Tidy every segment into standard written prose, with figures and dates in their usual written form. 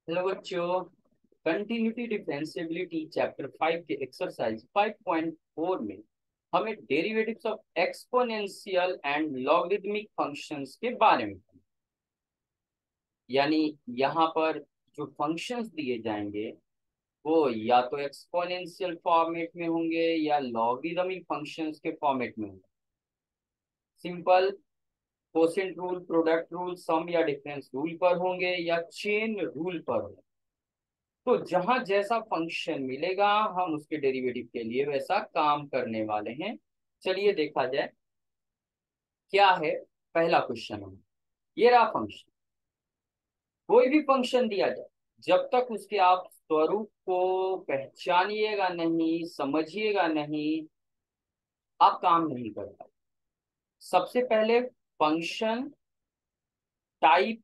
Hello बच्चों। Continuity differentiability chapter 5 के exercise 5.4 में हमें derivatives of exponential and logarithmic functions के बारे में, यानी यहाँ पर जो फंक्शंस दिए जाएंगे वो या तो एक्सपोनेंशियल फॉर्मेट में होंगे या लॉगरिदमिक फंक्शंस के फॉर्मेट में होंगे। Simple quotient rule, product rule, sum या डिफरेंस रूल पर होंगे या चेन रूल पर होंगे। तो जहां जैसा फंक्शन मिलेगा हम उसके डेरिवेटिव के लिए वैसा काम करने वाले हैं। चलिए देखा जाए क्या है। पहला क्वेश्चन है, ये रहा फंक्शन। कोई भी फंक्शन दिया जाए, जब तक उसके आप स्वरूप को पहचानिएगा नहीं, समझिएगा नहीं, आप काम नहीं कर पाए। सबसे पहले फंक्शन टाइप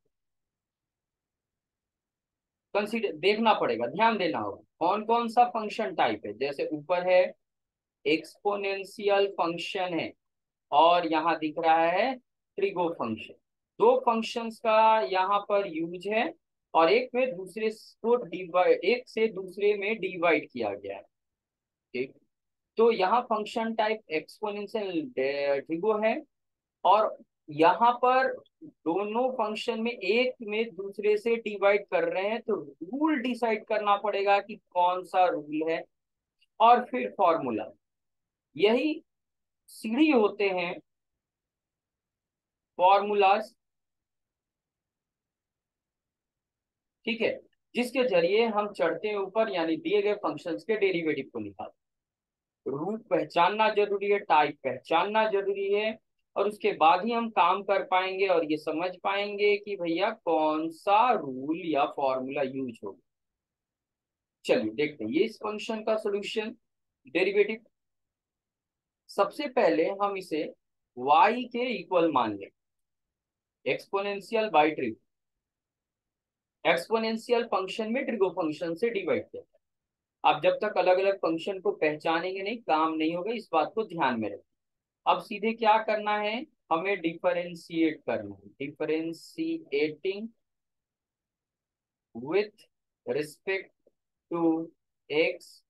कंसीडर देखना पड़ेगा, ध्यान देना होगा कौन कौन सा फंक्शन टाइप है। जैसे ऊपर है एक्सपोनेंशियल फंक्शन है और यहाँ दिख रहा है ट्रिगो फंक्शन। दो फंक्शंस का यहाँ पर यूज है और एक में दूसरे को डिवाइड, एक से दूसरे में डिवाइड किया गया है। ठीक, तो यहाँ फंक्शन टाइप एक्सपोनेंशियल ट्रिगो है और यहाँ पर दोनों फंक्शन में एक में दूसरे से डिवाइड कर रहे हैं, तो रूल डिसाइड करना पड़ेगा कि कौन सा रूल है और फिर फॉर्मूला। यही सीढ़ी होते हैं फॉर्मूलाज। ठीक है, जिसके जरिए हम चढ़ते हैं ऊपर, यानी दिए गए फंक्शंस के डेरिवेटिव को निकालते हैं। रूट पहचानना जरूरी है, टाइप पहचानना जरूरी है और उसके बाद ही हम काम कर पाएंगे और ये समझ पाएंगे कि भैया कौन सा रूल या फॉर्मूला यूज होगा। चलिए देखते हैं ये इस फंक्शन का सोल्यूशन, डेरिवेटिव। सबसे पहले हम इसे y के इक्वल मान लें, exponential by trigo. Exponential function में ट्रिगो फंक्शन से डिवाइड किया। आप जब तक अलग अलग फंक्शन को पहचानेंगे नहीं, काम नहीं होगा, इस बात को ध्यान में रखें। अब सीधे क्या करना है, हमें डिफरेंशिएट करना है। Differentiating with respect to x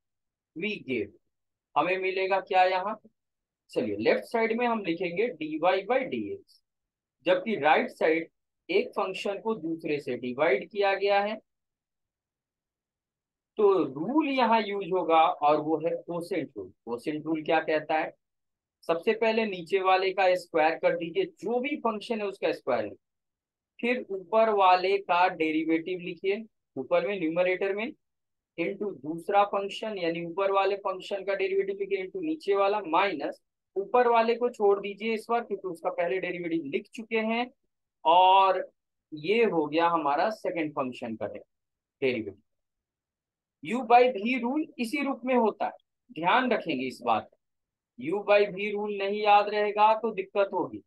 we give, हमें मिलेगा क्या यहाँ। चलिए लेफ्ट साइड में हम लिखेंगे dy बाई डी एक्स, जबकि राइट साइड एक फंक्शन को दूसरे से डिवाइड किया गया है। तो रूल यहाँ यूज होगा और वो है कोसेंट रूल। कोसेंट रूल क्या कहता है, सबसे पहले नीचे वाले का स्क्वायर कर दीजिए, जो भी फंक्शन है उसका स्क्वायर लिखिए, फिर ऊपर वाले का डेरिवेटिव लिखिए, ऊपर में न्यूमरेटर में, इनटू दूसरा फंक्शन यानी ऊपर वाले फंक्शन का डेरिवेटिव लिखिए, इनटू नीचे वाला, माइनस ऊपर वाले को छोड़ दीजिए इस बार क्योंकि उसका पहले डेरिवेटिव लिख चुके हैं। और ये हो गया हमारा सेकंड फंक्शन का डेरिवेटिव। यू बाई भी रूल इसी रूप में होता है, ध्यान रखेंगे इस बात। यू बाई भी रूल नहीं याद रहेगा तो दिक्कत होगी।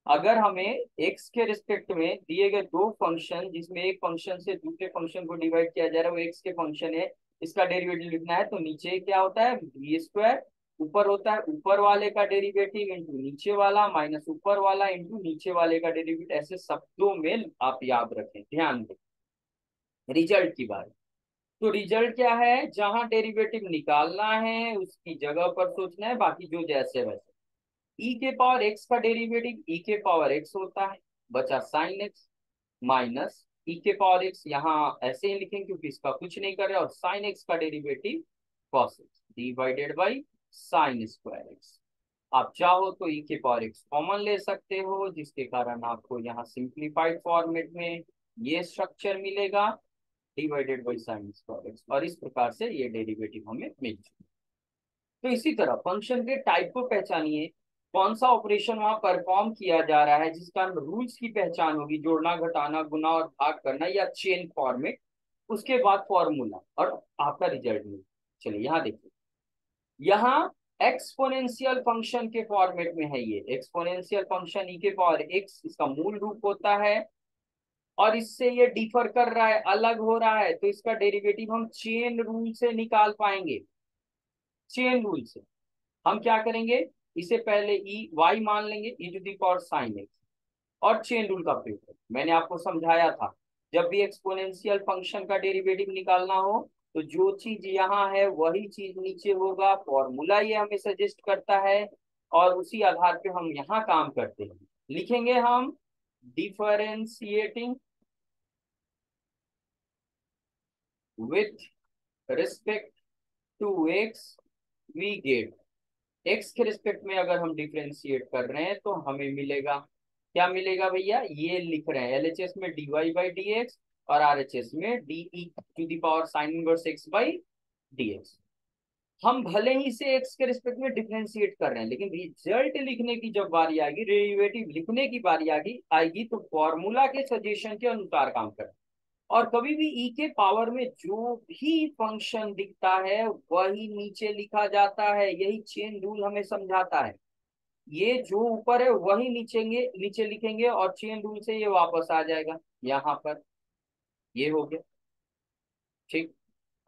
अगर हमें एक्स के रिस्पेक्ट में दिए गए दो फंक्शन, जिसमें एक फंक्शन से दूसरे फंक्शन को डिवाइड किया जा रहा है, वो एक्स के फंक्शन है, इसका डेरिवेटिव लिखना है, तो नीचे क्या होता है बी स्क्वायर, ऊपर होता है ऊपर वाले का डेरिवेटिव इंटू नीचे वाला माइनस ऊपर वाला इंटू नीचे वाले का डेरिवेटिव। ऐसे शब्दों में आप याद रखें, ध्यान दें। रिजल्ट की बात, तो रिजल्ट क्या है, जहां डेरिवेटिव निकालना है उसकी जगह पर सोचना है, बाकी जो जैसे वैसे। ई के पावर एक्स का डेरिवेटिव ई के पावर एक्स होता है, बचा साइन एक्स, माइनस ई के पावर एक्स, यहाँ ऐसे ही लिखेंगे क्योंकि इसका कुछ नहीं कर रहे, और साइन एक्स का derivative cos x divided by sine square x. आप चाहो तो ई के पावर एक्स कॉमन ले सकते हो, जिसके कारण आपको यहाँ सिंप्लीफाइड फॉर्मेट में ये स्ट्रक्चर मिलेगा, divided by sine square x, और इस प्रकार से ये डेरिवेटिव हमें मिल चुका। तो इसी तरह फंक्शन के टाइप को पहचानिए, कौन सा ऑपरेशन वहां परफॉर्म किया जा रहा है, जिसका रूल्स की पहचान होगी, जोड़ना, घटाना, गुना और भाग करना या चेन फॉर्मेट। उसके बाद फॉर्मूला और आपका रिजल्ट मिले। चलिए यहाँ देखिए, यहाँ एक्सपोनेंशियल फंक्शन के फॉर्मेट में है। ये एक्सपोनेंशियल फंक्शन ई के पावर एक्स इसका मूल रूप होता है और इससे ये डिफर कर रहा है, अलग हो रहा है, तो इसका डेरिवेटिव हम चेन रूल से निकाल पाएंगे। चेन रूल से हम क्या करेंगे, इसे पहले ई वाई मान लेंगे, E to the power sine X, और चेन रूल का प्रयोग मैंने आपको समझाया था। जब भी एक्सपोनेंशियल फंक्शन का डेरिवेटिव निकालना हो तो जो चीज यहाँ है वही चीज नीचे होगा, फॉर्मूला ये हमें सजेस्ट करता है और उसी आधार पे हम यहाँ काम करते हैं। लिखेंगे हम differentiating with respect to x we get. X के रिस्पेक्ट में अगर हम डिफरेंशिएट कर रहे हैं तो हमें मिलेगा, क्या मिलेगा भैया, ये लिख रहे हैं एलएचएस में dy बाई डी एक्स और आरएचएस में D to the power sine inverse X by dx। हम भले ही से एक्स के रिस्पेक्ट में डिफरेंशिएट कर रहे हैं लेकिन रिजल्ट लिखने की जब बारी आएगी, डेरिवेटिव लिखने की बारी आएगी तो फॉर्मूला के सजेशन के अनुसार काम करें। और कभी भी ई के पावर में जो भी फंक्शन दिखता है वही नीचे लिखा जाता है, यही चेन रूल हमें समझाता है। ये जो ऊपर है वही नीचे लिखेंगे और चेन रूल से ये वापस आ जाएगा यहाँ पर। ये हो गया ठीक।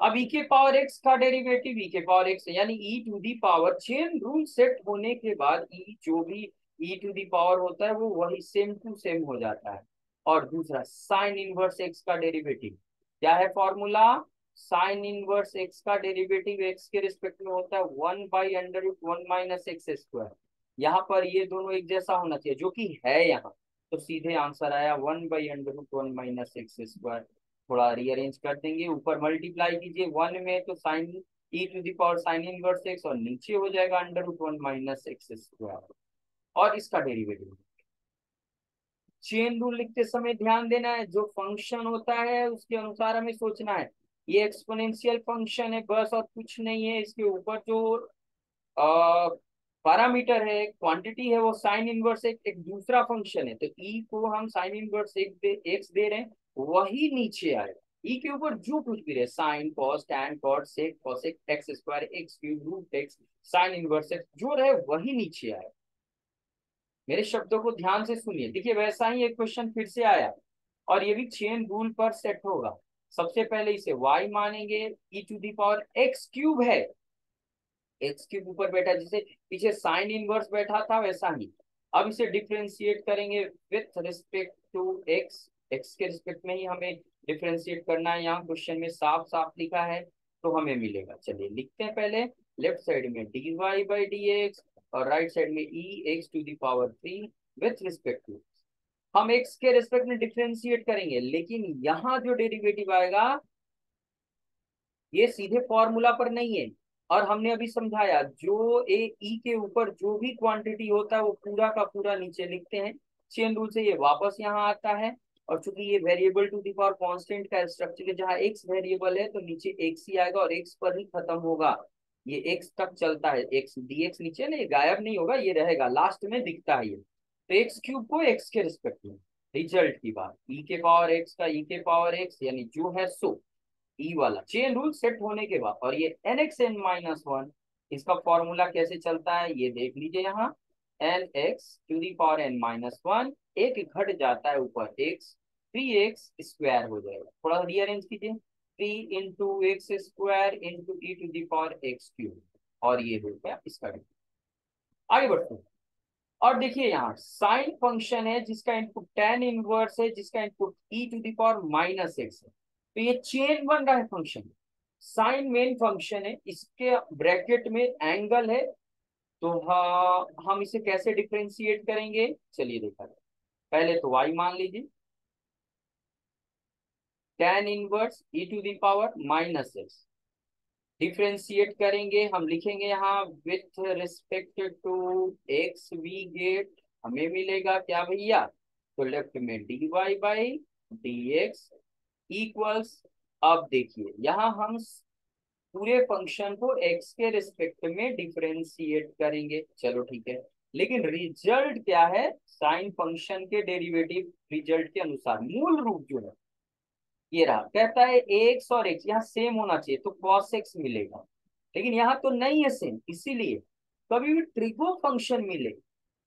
अब ई के पावर एक्स का डेरिवेटिव ई के पावर एक्स यानी E to the power, chain rule set होने के बाद ई जो भी ई टू दी पावर होता है वो वही सेम टू सेम हो जाता है। और दूसरा साइन इनवर्स एक्स का डेरिवेटिव क्या है, फॉर्मूला साइन इनवर्स एक्स का डेरिवेटिव एक्स के रिस्पेक्ट में होता है 1/√1 - x²। यहाँ पर ये दोनों एक जैसा होना चाहिए जो कि है यहाँ, तो सीधे आंसर आया 1/√1 - x²। थोड़ा रीअरेंज कर देंगे, ऊपर मल्टीप्लाई कीजिए 1 में तो sine E to the power sine inverse X और नीचे हो जाएगा √1 - x²। और इसका डेरिवेटिव चेन रूल लिखते समय ध्यान देना है, जो फंक्शन होता है उसके अनुसार हमें सोचना है। ये एक्सपोनेंशियल फंक्शन है बस और कुछ नहीं है, इसके ऊपर जो पैरामीटर है, क्वांटिटी है, वो साइन इनवर्स एक दूसरा फंक्शन है। तो ई को हम साइन इनवर्स एक्स दे रहे हैं, वही नीचे आएगा। ई के ऊपर जो कुछ भी रहे, sine cos tan cot sec cosec x² x³ root X sine inverse X जो रहे वही नीचे आएगा। मेरे शब्दों को ध्यान से सुनिए, देखिए वैसा ही एक क्वेश्चन फिर से आया और ये भी चेन रूल पर सेट होगा। सबसे पहले इसे y मानेंगे, ई टू दी पावर x³ है, x³ ऊपर बैठा, जैसे पीछे साइन इनवर्स बैठा था वैसा ही। अब इसे डिफरेंशिएट करेंगे with respect to X, X के रिस्पेक्ट में ही हमें डिफरेंशिएट करना है, यहाँ क्वेश्चन में साफ साफ लिखा है तो हमें मिलेगा। चलिए लिखते हैं पहले, लेफ्ट साइड में dy बाई डी एक्स और राइट साइड में E X to the power 3 with respect to. हम एक्स के रिस्पेक्ट में डिफरेंशिएट करेंगे लेकिन यहाँ जो डेरिवेटिव आएगा ये सीधे फॉर्मूला पर नहीं है। और हमने अभी समझाया जो ए ई के ऊपर जो भी क्वांटिटी होता है वो पूरा का पूरा नीचे लिखते हैं, चेन रूल से ये वापस यहाँ आता है। और चूंकि ये variable to the power constant का स्ट्रक्चर है, जहाँ एक्स वेरिएबल है तो नीचे एक्स ही आएगा और एक्स पर ही खत्म होगा, ये एक्स तक चलता है। एक्स डीएक्स नीचे नहीं गायब नहीं होगा, ये रहेगा, लास्ट में दिखता है ये। तो x³ को एक्स के रिस्पेक्ट में, रिजल्ट की बात, ई के पावर एक्स का ई के पावर एक्स यानी जो है सो ई वाला चेन रूल सेट होने के बाद। और ये nxn-1 इसका फॉर्मूला कैसे चलता है ये देख लीजिए, यहाँ nx⁻n-1 एक घट जाता है ऊपर x, 3x² हो जाएगा। थोड़ा रीअरेंज कीजिए, 3 × x² × e⁻x³ और ये हो गया इसका। आगे बढ़ते हैं और देखिए यहाँ साइन फंक्शन है जिसका इनपुट tan इनवर्स है, जिसका इनपुट e⁻−x है। तो ये चेन बन रहा है फंक्शन, साइन मेन फंक्शन है, इसके ब्रैकेट में एंगल है। तो हाँ हम इसे कैसे डिफरेंशिएट करेंगे, चलिए देखा जाए। पहले तो y मान लीजिए, tan इनवर्स e⁻−x डिफरेंशिएट करेंगे, हम लिखेंगे यहाँ with respect to x we get, हमें मिलेगा क्या भैया, तो लेफ्ट में dy by D X equals. अब देखिए यहाँ हम पूरे फंक्शन को x के रिस्पेक्ट में डिफरेंशिएट करेंगे, चलो ठीक है। लेकिन रिजल्ट क्या है, साइन फंक्शन के डेरिवेटिव रिजल्ट के अनुसार मूल रूप जो है ये रहा, कहता है एक्स और एक्स यहाँ सेम होना चाहिए तो cos x मिलेगा, लेकिन यहाँ तो नहीं है सेम, इसीलिए कभी भी ट्रिगो फंक्शन मिले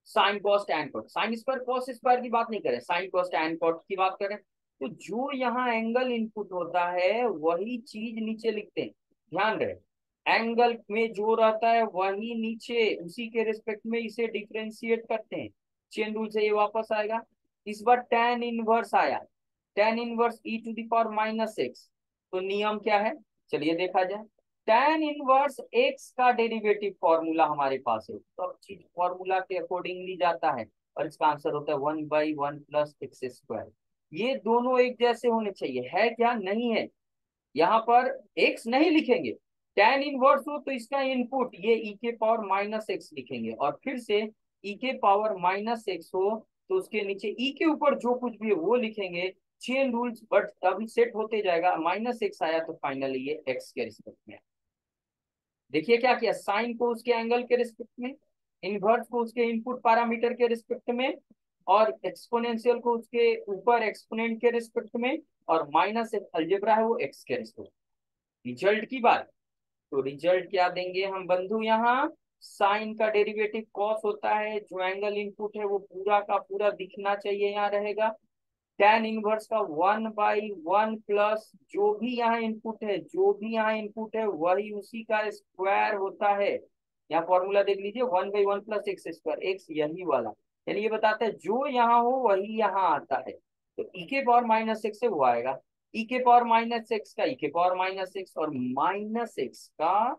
sine cos tan cot, sine square cos square की बात नहीं करें, साइन कॉस टैन कॉट की बात करें, तो जो यहाँ एंगल इनपुट होता है वही चीज नीचे लिखते हैं। ध्यान रहे एंगल में जो रहता है वही नीचे, उसी के रिस्पेक्ट में इसे डिफरेंशिएट करते हैं, चेन रूल से ये वापस आएगा। इस बार tan इनवर्स आया, tan inverse e to the power minus X. तो नियम क्या है, चलिए देखा जाए। tan इनवर्स x का डेरिवेटिव फॉर्मूला हमारे पास है, सब चीज फॉर्मूला के अकॉर्डिंगली जाता है, और इसका आंसर होता है 1/1 + x²। ये दोनों एक जैसे होने चाहिए, है क्या, नहीं है। यहाँ पर x नहीं लिखेंगे, tan इनवर्स हो तो इसका इनपुट ये e के पावर माइनस एक्स लिखेंगे, और फिर से e के पावर माइनस एक्स हो तो उसके नीचे e के ऊपर जो कुछ भी है वो लिखेंगे। चेन रूल्स, बट अभी सेट होते जाएगा। माइनस एक्स आया तो फाइनली ये x के रिस्पेक्ट में। देखिए क्या किया, साइन को उसके एंगल के रिस्पेक्ट में, इनवर्स को उसके इनपुट पैरामीटर के रिस्पेक्ट में, और एक्सपोनेंशियल को उसके ऊपर एक्सपोनेंट के रिस्पेक्ट में, और माइनस एक अलजेब्रा है वो x के रिस्पेक्ट। रिजल्ट की बात, तो रिजल्ट क्या देंगे हम बंधु, यहाँ साइन का डेरिवेटिव कॉस होता है, जो एंगल इनपुट है वो पूरा का पूरा दिखना चाहिए, यहाँ रहेगा। tan इनवर्स का 1/1 प्लस जो भी यहाँ इनपुट है, जो भी यहाँ इनपुट है वही उसी का स्क्वायर होता है। यहाँ फॉर्मूला देख लीजिए, 1/1 + x², x यही वाला, यानी ये बताता है जो यहाँ हो वही यहाँ आता है। तो e के पावर माइनस एक्स से वो आएगा, e के पावर माइनस एक्स का e के पावर माइनस एक्स, और माइनस एक्स का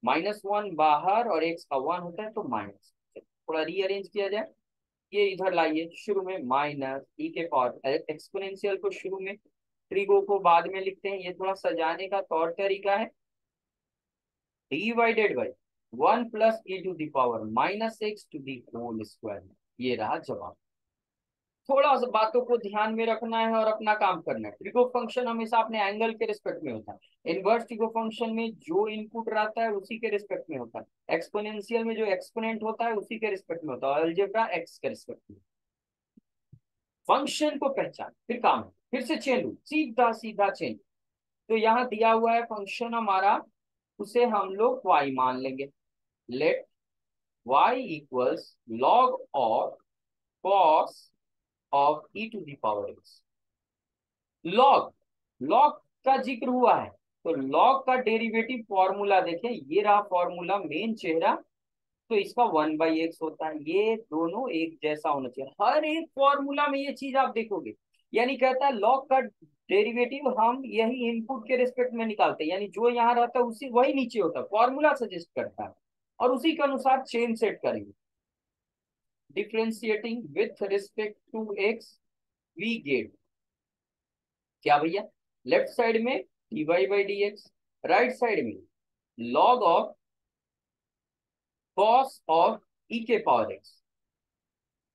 -1 बाहर, और x का 1 होता है तो माइनस। थोड़ा रीअरेंज किया जाए, ये इधर लाइए, शुरू में माइनस e के पावर, एक्सपोनेंशियल को शुरू में, ट्रिगो को बाद में लिखते हैं, ये थोड़ा सजाने का तौर तरीका है। डिवाइडेड बाई 1 + e⁻⁻x², ये रहा जवाब। थोड़ा सा बातों को ध्यान में रखना है और अपना काम करना है। ट्रिगो फंक्शन हमेशा अपने एंगल के रिस्पेक्ट में होता है। इनवर्स ट्रिगो फंक्शन में जो इनपुट रहता है उसी के रिस्पेक्ट में होता है। एक्सपोनेंशियल में जो एक्सपोनेंट होता है उसी के रिस्पेक्ट में होता है, और अलजेब्रा एक्स के रिस्पेक्ट में। फंक्शन को पहचान, फिर काम, फिर से चेन रूल, सीधा सीधा चेन। तो यहाँ दिया हुआ है फंक्शन हमारा, उसे हम लोग y मान लेंगे। Let y equals log of cos of e⁻x। Log, log का जिक्र हुआ है, तो लॉग का डेरिवेटिव फॉर्मूला देखें, ये रहा फॉर्मूला, मेन चेहरा। तो इसका 1/x होता है, ये दोनों एक जैसा होना चाहिए। हर एक फॉर्मूला में ये चीज आप देखोगे, यानी कहता है लॉग का डेरिवेटिव हम यही इनपुट के रिस्पेक्ट में निकालते हैं, यानी जो यहाँ रहता है उसी वही नीचे होता है, फॉर्मूला सजेस्ट करता है, और उसी के अनुसार चेन सेट करेंगे। Differentiating with respect to x, we get क्या भैया, लेफ्ट साइड में dy/dx, राइट साइड में log of cos of e⁻x।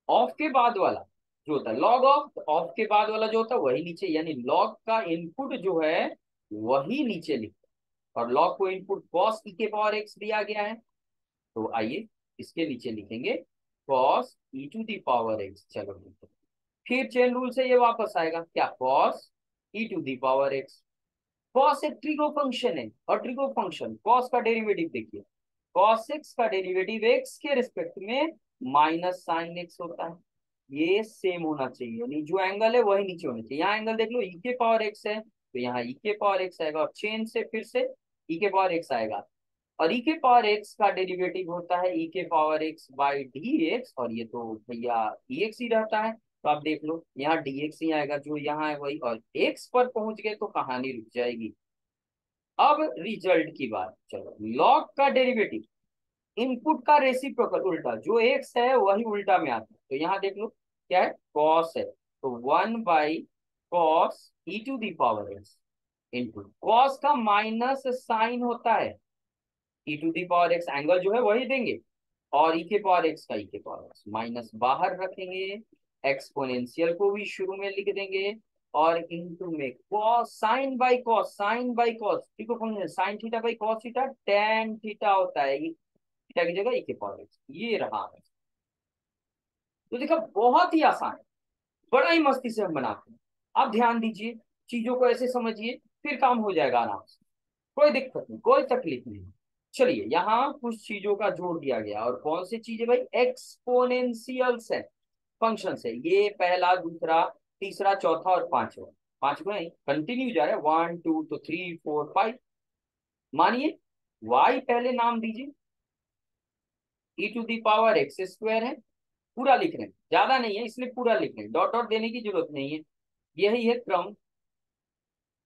Of के बाद वाला जो होता है लॉग ऑफ के बाद वाला जो होता है वही नीचे, यानी लॉग का इनपुट जो है वही नीचे लिखते हैं, और लॉग को इनपुट cos e⁻x दिया गया है, तो आइए इसके नीचे लिखेंगे cos e⁻x। चलो फिर चेन रूल से ये वापस आएगा क्या, cos e⁻x। cos एक ट्रिगो फंक्शन है, और ट्रिगो फंक्शन cos का डेरिवेटिव देखिए, cos x का डेरिवेटिव x के रिस्पेक्ट में माइनस साइन x होता है। ये सेम होना चाहिए, यानी जो एंगल है वही नीचे होना चाहिए। यहाँ एंगल देख लो e⁻x है, तो यहाँ e⁻x आएगा, और चेन से फिर से e⁻x आएगा, और e⁻x का डेरिवेटिव होता है e⁻x/dx, और ये तो भैया dx ही रहता है, तो आप देख लो यहाँ dx ही आएगा, जो यहाँ है वही, और x पर पहुंच गए तो कहानी रुक जाएगी। अब रिजल्ट की बात, चलो लॉग का डेरिवेटिव इनपुट का रेसिप्रोकल उल्टा, जो x है वही उल्टा में आता है, तो यहाँ देख लो क्या है, cos है, तो 1/cos e⁻x इनटू cos का माइनस साइन होता है e⁻x, एंगल जो है वही देंगे, और e⁻x का e⁻x माइनस बाहर रखेंगे, एक्सपोनेंशियल को भी शुरू में लिख देंगे, और इंटू में cos sine by cos, sine by cos, ठीक है, sine theta by cos theta, tan theta होता है, थीटा की जगह e⁻x, ये रहा है। तो देखा बहुत ही आसान है, बड़ा ही मस्ती से हम बनाते हैं। आप ध्यान दीजिए, चीजों को ऐसे समझिए, फिर काम हो जाएगा आराम से, कोई दिक्कत नहीं, कोई तकलीफ नहीं। चलिए यहाँ कुछ चीजों का जोड़ दिया गया, और कौन सी चीजें भाई, एक्सपोनेंशियल्स है, फंक्शन है, ये पहला, दूसरा, तीसरा, चौथा और पांचवा, पांचवा कंटिन्यू जा रहा है, 1 2 तो 3 4 5। मानिए y पहले नाम दीजिए, e⁻x² है, पूरा लिख रहे हैं, ज्यादा नहीं है इसलिए पूरा लिख रहे हैं, डॉट डॉट देने की जरूरत नहीं है। यही है क्रम।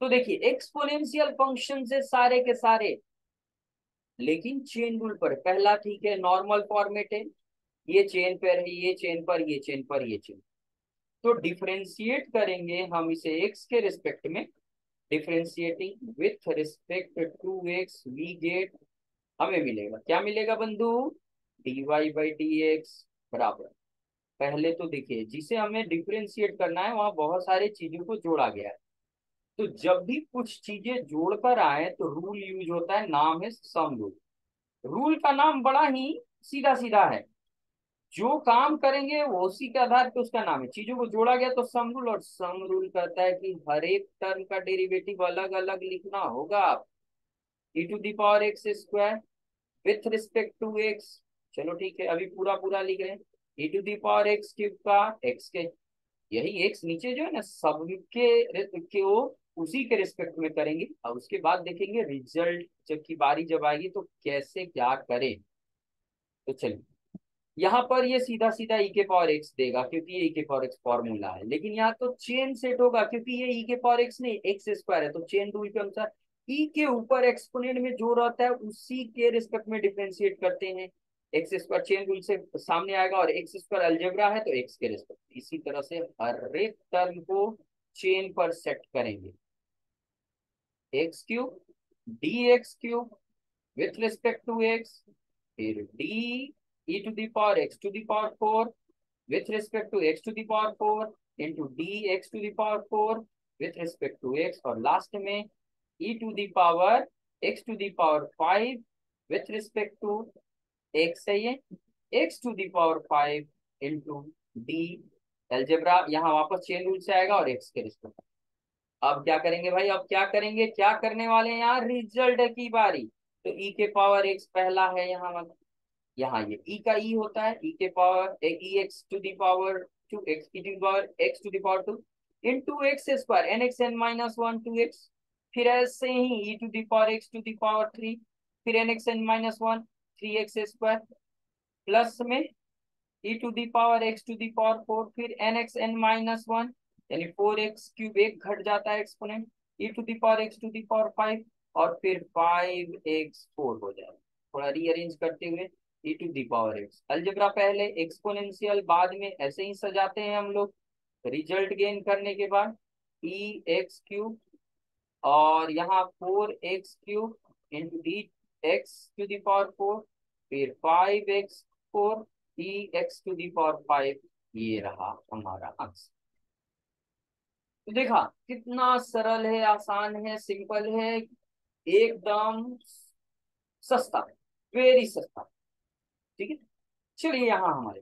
तो देखिए एक्सपोनेंशियल फंक्शन से सारे के सारे, लेकिन चेन रूल पर पहला ठीक है, नॉर्मल फॉर्मेट है, ये चेन पर है, ये चेन पर, ये चेन पर, ये चेन। तो डिफरेंशिएट करेंगे हम इसे एक्स के रिस्पेक्ट में, differentiating with respect to x we get, हमें मिलेगा क्या मिलेगा बंधु, dy बाई डी एक्स बराबर। पहले तो देखिए जिसे हमें डिफरेंशिएट करना है वहां बहुत सारी चीजों को जोड़ा गया है। तो जब भी कुछ चीजें जोड़कर आए तो रूल यूज होता है, नाम है सम रूल। रूल का नाम बड़ा ही सीधा सीधा है, जो काम करेंगे वो उसी के आधार पे उसका नाम है। चीजों को जोड़ा गया तो सम रूल, और सम रूल कहता है कि हर एक टर्म का डेरिवेटिव अलग अलग लिखना होगा। E to the power X square with respect to X, चलो ठीक है अभी पूरा पूरा लिख रहे हैं, E to the power X cube का एक्स के, यही एक्स नीचे जो है ना सबके वो उसी के रिस्पेक्ट में करेंगे, और उसके बाद देखेंगे रिजल्ट जब की बारी जब आएगी तो कैसे क्या करें। तो चलिए यहाँ पर ये सीधा सीधा ई के पावर एक्स देगा क्योंकि ये ई के पावर एक्स फॉर्मूला है, लेकिन यहाँ तो चेन सेट होगा क्योंकि ये ई के पावर एक्स नहीं एक्स स्क्वायर है, तो चेन रूल के अनुसार ई के ऊपर एक्सपोनेंट में जो रहता है उसी के रिस्पेक्ट में डिफरेंशिएट करते हैं। एक्स स्क्वायर चेन रूल से सामने आएगा, और एक्स स्क्वायर अलजेब्रा है तो एक्स के रिस्पेक्ट, इसी तरह से हर एक टर्म को चेन पर सेट करेंगे। X cube D X cube with respect to X, फिर D E to the power X to the power four with respect to x to the power 4 into dx to the power 4 with respect to x, और last में e to the power x to the power 5 with respect to x है ये, x to the power 5 into d algebra यहाँ वापस chain rule से आएगा और x के रिस्पेक्ट। अब क्या करेंगे भाई, अब क्या करेंगे, क्या करने वाले हैं यार, रिजल्ट की बारी। तो e के पावर x पहला है यहाँ, मतलब यहाँ ये e का e होता है, e के power e X to the power two X, e to power X to the power two into X square N X N minus one two X, फिर ऐसे ही e to the power X to the power three, फिर N X N minus one three X square, plus में e to the power X to the power four, फिर N X N minus one, यानी four X cube एक घट जाता है exponent, e to the power X to the power five, और फिर five X four हो जाएगा। थोड़ा रीअरेंज करते हुए e to the power X, algebra पहले एक्सपोनेंशियल बाद में, ऐसे ही सजाते हैं हम लोग। रिजल्ट गेन करने के बाद e एक्स क्यूब, और यहाँ four X cube into D X to the power four, फिर five X four E X to the power five, ये रहा हमारा आंसर। तो देखा कितना सरल है, आसान है, सिंपल है, एकदम सस्ता, वेरी सस्ता। ठीक है, चलिए यहाँ हमारे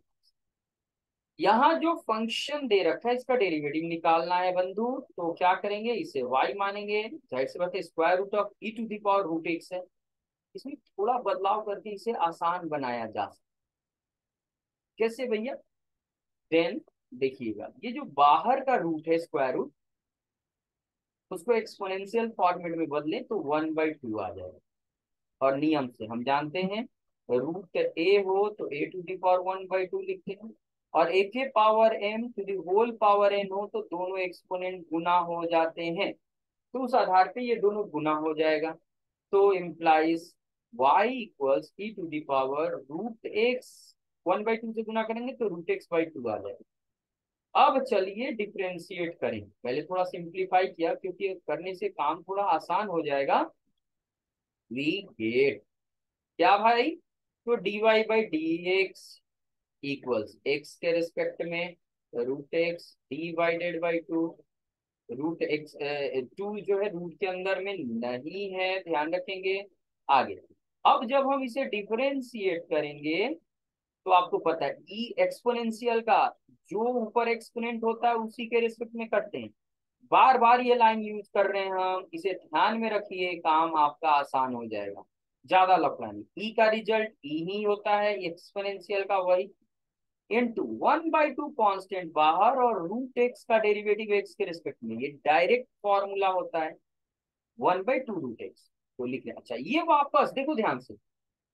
यहाँ जो फंक्शन दे रखा है इसका डेरिवेटिव निकालना है बंधु, तो क्या करेंगे, इसे y मानेंगे, जाहिर सी बात है square root of E to the power root X है, इसमें थोड़ा बदलाव करके इसे आसान बनाया जा सकता। कैसे भैया, देन देखिएगा ये जो बाहर का रूट है स्क्वायर रूट, उसको एक्सपोनेंशियल फॉर्मेट में बदले तो वन बाई टू आ जाएगा, और नियम से हम जानते हैं रूट ए हो तो A to the power one by two लिखते हैं, और ए के power M to the whole power N हो तो दोनों एक्सपोनेंट गुना हो जाते हैं, तो उस आधार पे ये दोनों गुना हो जाएगा। तो implies y equals E to the power root X, one by two से गुना करेंगे तो रूट एक्स बाई टू आ जाएगा। अब चलिए डिफ्रेंशिएट करें, पहले थोड़ा सिंप्लीफाई किया क्योंकि करने से काम थोड़ा आसान हो जाएगा। वी गेट क्या भाई, तो dy by D X equals X के रिस्पेक्ट में root X divided by two, root X two जो है रूट के अंदर में नहीं है, ध्यान रखेंगे। आगे अब जब हम इसे डिफरेंशिएट करेंगे तो आपको पता है ई एक्सपोनेंशियल का जो ऊपर एक्सपोनेंट होता है उसी के रिस्पेक्ट में करते हैं, बार बार ये लाइन यूज कर रहे हैं हम, इसे ध्यान में रखिए, काम आपका आसान हो जाएगा, ज्यादा लफड़ा नहीं। ई का रिजल्ट ई ही होता है, एक्सपोनेंशियल का वही, into one by two constant बाहर, और रूट एक्स का डेरिवेटिव एक्स के रिस्पेक्ट में, ये डायरेक्ट फॉर्मूला होता है one by two root X, तो लिख लें। अच्छा ये वापस देखो ध्यान से,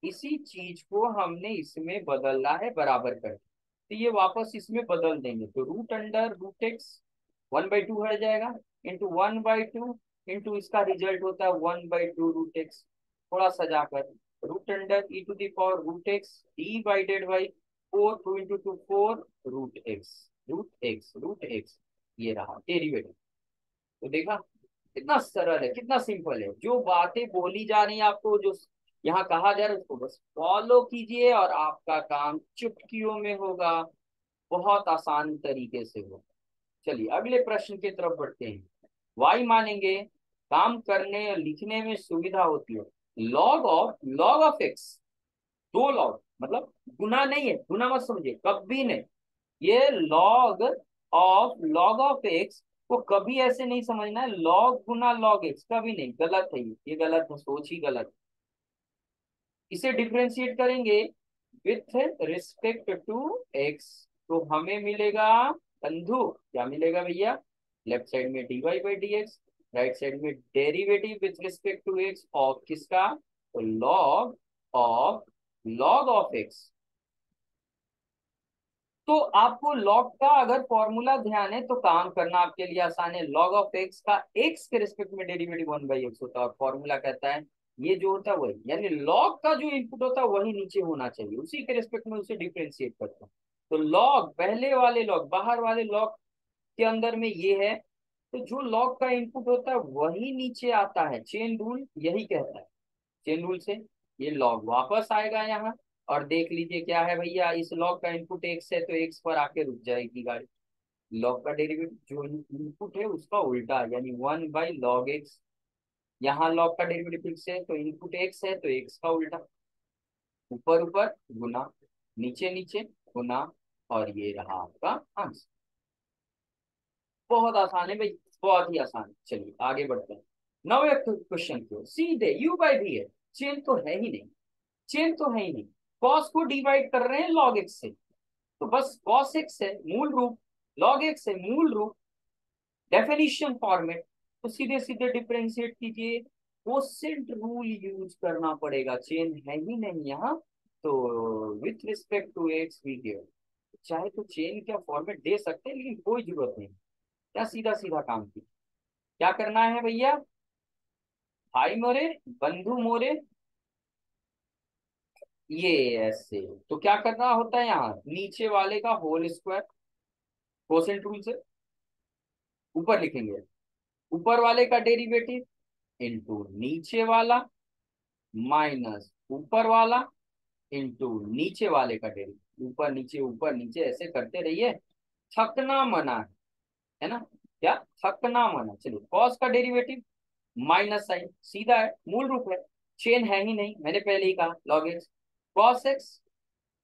इसी चीज को हमने इसमें बदलना है बराबर कर, तो ये वापस इसमें बदल देंगे, तो रूट अंडर रूट एक्स 1/2 हट जाएगा, इंटू 1/2 इंटू इसका रिजल्ट होता है 1/2 √x। थोड़ा सजा कर, root under e⁻√x divided by 4, 2 into 2 4 √x, √x ये रहा डेरिवेटिव। तो देखा कितना सरल है, कितना सिंपल है। जो बातें बोली जा रही है आपको, जो यहाँ कहा जा रहा है, उसको बस फॉलो कीजिए और आपका काम चुटकियों में होगा, बहुत आसान तरीके से होगा। चलिए अगले प्रश्न की तरफ बढ़ते हैं। वाई मानेंगे, काम करने और लिखने में सुविधा होती है। लॉग ऑफ एक्स, दो लॉग मतलब गुना नहीं है, गुना मत समझिए, कभी नहीं। ये लॉग ऑफ एक्स को कभी ऐसे नहीं समझना है, लॉग गुना लॉग एक्स, कभी नहीं, गलत है ये गलत है, सोच ही गलत। इसे डिफ्रेंशिएट करेंगे विथ रिस्पेक्ट टू एक्स, तो हमें मिलेगा बंधु, क्या मिलेगा भैया, लेफ्ट साइड में dy/dx, राइट साइड में derivative with respect to X of किसका, तो लॉग ऑफ एक्स। तो आपको लॉग का अगर फॉर्मूला ध्यान है तो काम करना आपके लिए आसान है। लॉग ऑफ एक्स का एक्स के रिस्पेक्ट में डेरिवेटिव 1/x होता है, और फॉर्मूला कहता है ये जो होता है वही, यानी लॉग का जो इनपुट होता है वही नीचे होना चाहिए, उसी के रिस्पेक्ट में उसे डिफ्रेंशिएट करता है। तो लॉग, पहले वाले लॉग, बाहर वाले लॉग के अंदर में ये है, तो जो लॉग का इनपुट होता है वही नीचे आता है, चेन रूल यही कहता है। चेन रूल से ये लॉग वापस आएगा यहाँ, और देख लीजिए क्या है भैया, इस लॉग का इनपुट एक्स है तो एक्स पर आके रुक जाएगी गाड़ी। लॉग का डेरिवेटिव जो इनपुट है उसका उल्टा, यानी 1/log x। यहाँ लॉग का डेरिवेटिव फिक्स है तो इनपुट एक्स है तो एक्स का उल्टा, ऊपर ऊपर गुना, नीचे नीचे गुना, और ये रहा आपका आंसर। बहुत आसान है भाई, बहुत ही आसान है। चलिए आगे बढ़ते हैं। नौ क्वेश्चन को सीधे u/v है, चेन तो है ही नहीं, चेन तो है ही नहीं। कॉस को डिवाइड कर रहे हैं लॉग एक्स से, तो बस कॉस एक्स है मूल रूप, लॉग एक्स है मूल रूप, डेफिनेशन फॉर्मेट, तो सीधे सीधे डिफरेंशिएट कीजिए, कोसेंट रूल यूज करना पड़ेगा, चेन है ही नहीं यहाँ, तो with respect to x we give. चाहे तो चेन का फॉर्मेट दे सकते हैं लेकिन कोई जरूरत नहीं, क्या सीधा सीधा काम कीजिए। क्या करना है भैया, भाई मोरे, बंधु मोरे, ये ऐसे, तो क्या करना होता है यहाँ, नीचे वाले का होल स्क्वायर कोसेंट रूल से ऊपर लिखेंगे, ऊपर वाले का डेरिवेटिव इंटू नीचे वाला माइनस ऊपर वाला इंटू नीचे वाले का डेरिवेटिव, ऊपर नीचे ऐसे करते रहिए, थकना मना है ना, क्या थकना मना। चलिए कॉस का डेरिवेटिव माइनस साइन, सीधा है, मूल रूप है, चेन है ही नहीं, मैंने पहले ही कहा log x, cos x,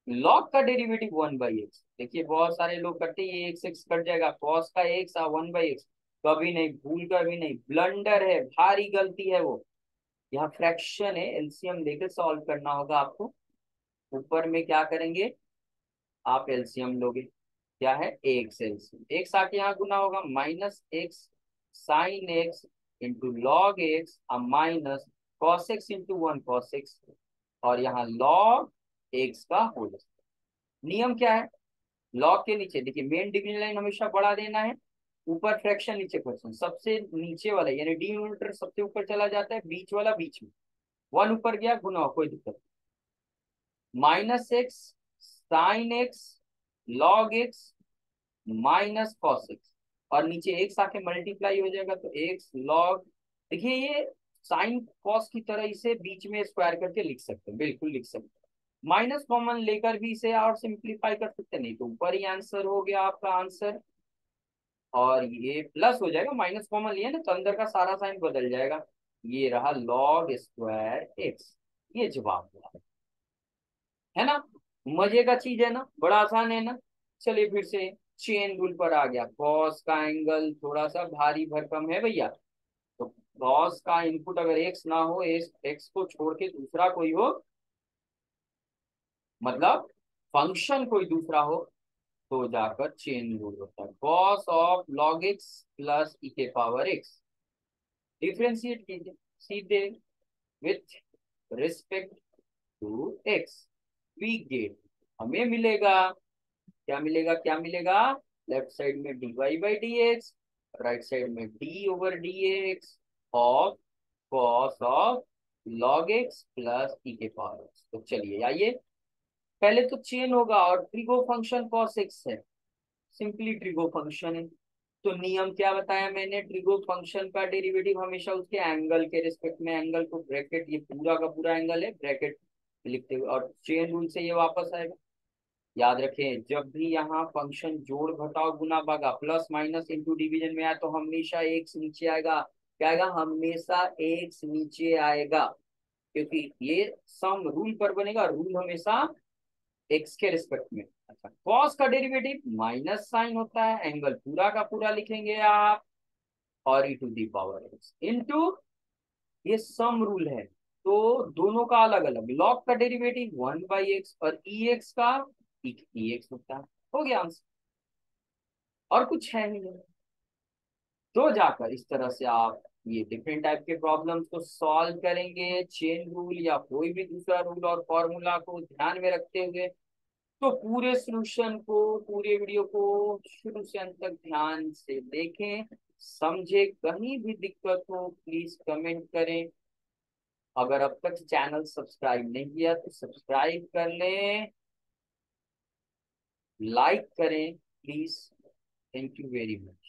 log का डेरिवेटिव 1/x। देखिए बहुत सारे लोग करते हैं ये एक्स एक्स कट जाएगा, कॉस का एक्स और 1/x, कभी नहीं, भूल कभी नहीं, ब्लंडर है, भारी गलती है वो। यहाँ फ्रैक्शन है, एलसीएम लेकर सॉल्व करना होगा आपको। ऊपर में क्या करेंगे, आप एलसीएम लोगे, क्या है एक्स, एलसीएम एक्स आके यहाँ गुना होगा, minus x sine x into log x minus cos x into 1 cos x, और यहाँ लॉग एक्स का होल। नियम क्या है, लॉग के नीचे देखिए मेन डिग्री लाइन हमेशा बढ़ा देना है, ऊपर फ्रैक्शन नीचे फ्रैक्शन, सबसे नीचे वाला यानी डिनोमिनेटर सबसे ऊपर चला जाता है, बीच वाला बीच में, 1 ऊपर गया गुना हो, कोई दिक्कत, minus x sine x log x minus cos x, और नीचे एक्स आके मल्टीप्लाई हो जाएगा तो एक्स लॉग। देखिए ये साइन कॉस की तरह इसे बीच में स्क्वायर करके लिख सकते हैं, बिल्कुल लिख सकते हैं, माइनस कॉमन लेकर भी इसे और सिंप्लीफाई कर सकते हैं, नहीं तो ऊपर ही आंसर हो गया आपका आंसर, और ये प्लस हो जाएगा, माइनस कॉमन लिया ना तो अंदर का सारा साइन बदल जाएगा, ये रहा लॉग स्क्वायर एक्स, ये जवाब हुआ, है ना। मजे का चीज है ना, बड़ा आसान है ना। चलिए फिर से चेन रूल पर आ गया, कॉस का एंगल थोड़ा सा भारी भरकम है भैया, तो कॉस का इनपुट अगर एक्स ना हो, एक्स को छोड़ के दूसरा कोई हो, मतलब फंक्शन कोई दूसरा हो, तो जाकर चेन रूल होता है, cos of log x plus e के पावर एक्स, डिफ्रेंशिएट कीजिए सीधे with respect to x, we get, हमें मिलेगा, क्या मिलेगा, क्या मिलेगा, लेफ्ट साइड में dy/dx राइट साइड में d over d x of cos of log x plus e के पावर एक्स। तो चलिए आइए, पहले तो चेन होगा और ट्रिगो फंक्शन कॉस एक्स है, सिंपली ट्रिगो फंक्शन है। तो नियम क्या बताया मैंने, ट्रिगो फंक्शन का डेरिवेटिव हमेशा उसके एंगल के रिस्पेक्ट में, एंगल को ब्रैकेट, ये पूरा का पूरा एंगल है ब्रैकेट लिखते हुए, और चेन रूल से ये वापस आएगा। याद रखें, जब भी यहाँ फंक्शन जोड़ घटाओ गुना भागा प्लस माइनस इंटू डिवीजन में आए तो हमेशा एक से नीचे आएगा। क्या आएगा, हमेशा एक से नीचे आएगा, क्योंकि ये सम रूल पर बनेगा, रूल हमेशा एक्स के रिस्पेक्ट में। अच्छा, कॉस का डेरिवेटिव माइनस साइन होता है, एंगल पूरा का पूरा लिखेंगे आप, और e to the power x into, ये सम रूल है तो दोनों का अलग अलग, लॉग का डेरिवेटिव 1/x और ई एक्स का ई एक्स होता है। हो गया आंसर, और कुछ है ही नहीं। तो जाकर इस तरह से आप ये डिफरेंट टाइप के प्रॉब्लम्स को सॉल्व करेंगे, चेन रूल या कोई भी दूसरा रूल और फॉर्मूला को ध्यान में रखते हुए। तो पूरे सॉल्यूशन को, पूरे वीडियो को शुरू से अंत तक ध्यान से देखें, समझे, कहीं भी दिक्कत हो प्लीज कमेंट करें। अगर अब तक चैनल सब्सक्राइब नहीं किया तो सब्सक्राइब कर लें, लाइक करें please. Thank you very much.